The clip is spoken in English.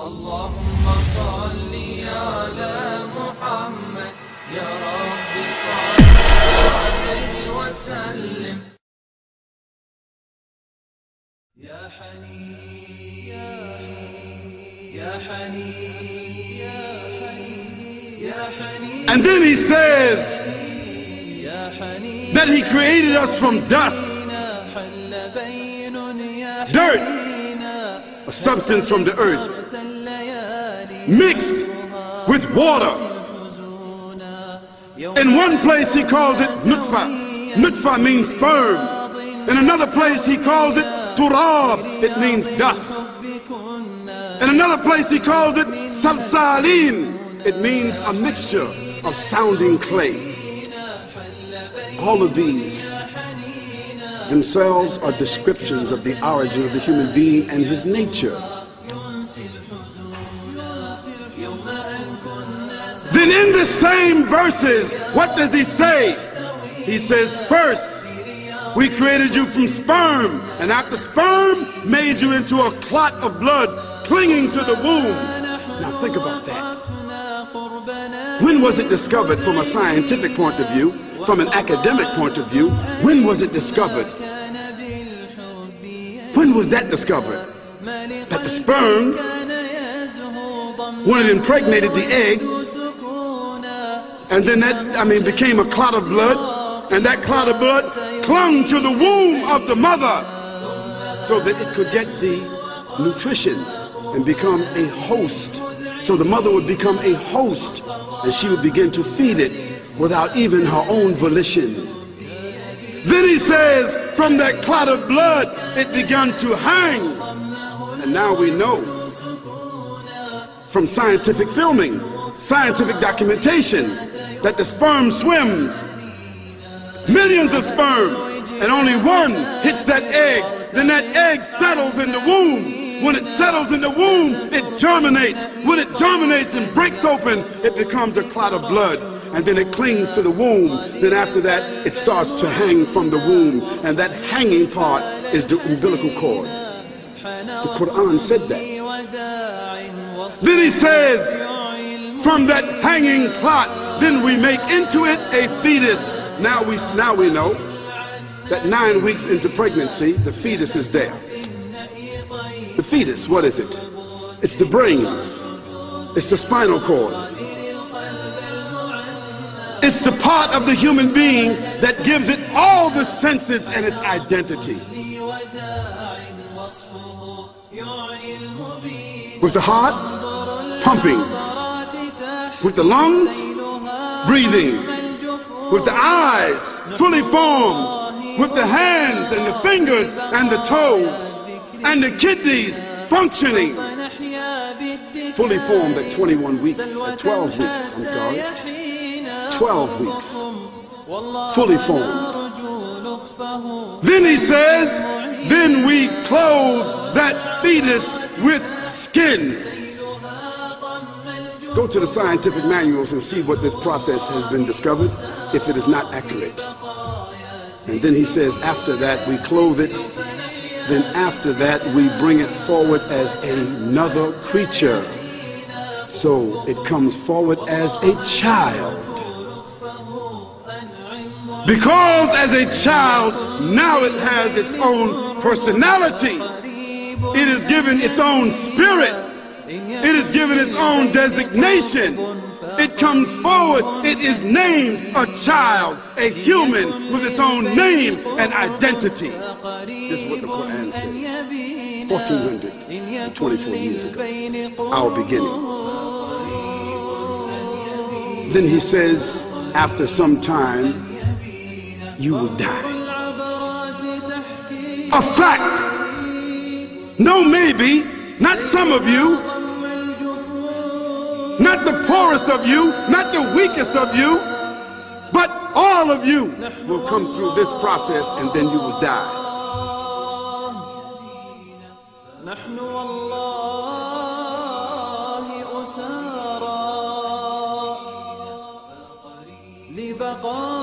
Allahumma salli ala Muhammad, ya Rabbi salli alayhi wa sallim. Ya Haneen, ya Haneen, ya Haneen. And then he says that he created us from dust, dirt, a substance from the earth, mixed with water. In one place he calls it nutfa. Nutfa means sperm. In another place he calls it turab. It means dust. In another place he calls it salsalin. It means a mixture of sounding clay. All of these themselves are descriptions of the origin of the human being and his nature. Then in the same verses, what does he say? He says, first, we created you from sperm, and after sperm, made you into a clot of blood clinging to the womb. Now think about that. When was it discovered from a scientific point of view, from an academic point of view? When was it discovered? When was that discovered? That the sperm, when it impregnated the egg, and then that, became a clot of blood, and that clot of blood clung to the womb of the mother so that it could get the nutrition and become a host. So the mother would become a host, and she would begin to feed it without even her own volition. Then he says, from that clot of blood, it began to hang. And now we know from scientific filming, scientific documentation, that the sperm swims. Millions of sperm, and only one hits that egg. Then that egg settles in the womb. When it settles in the womb, it germinates. When it germinates and breaks open, it becomes a clot of blood. And then it clings to the womb. Then after that, it starts to hang from the womb. And that hanging part is the umbilical cord. The Quran said that. Then he says, from that hanging clot, then we make into it a fetus. Now we know that 9 weeks into pregnancy, the fetus is there. The fetus, what is it? It's the brain. It's the spinal cord. It's the part of the human being that gives it all the senses and its identity. With the heart pumping, with the lungs breathing, with the eyes fully formed, with the hands and the fingers and the toes, and the kidneys functioning, fully formed at 21 weeks, at 12 weeks, I'm sorry, 12 weeks, fully formed. Then he says, then we clothe that fetus with skin. Go to the scientific manuals and see what this process has been discovered, if it is not accurate. And then he says, after that we clothe it. Then after that we bring it forward as another creature. So it comes forward as a child. Because as a child, now it has its own personality. It is given its own spirit. It is given its own designation. It comes forward. It is named a child, a human with its own name and identity. This is what the Quran says. 1424 years ago, our beginning. Then he says, after some time, you will die. A fact. No maybe, not some of you, not the poorest of you, not the weakest of you, but all of you will come through this process and then you will die. لبقاء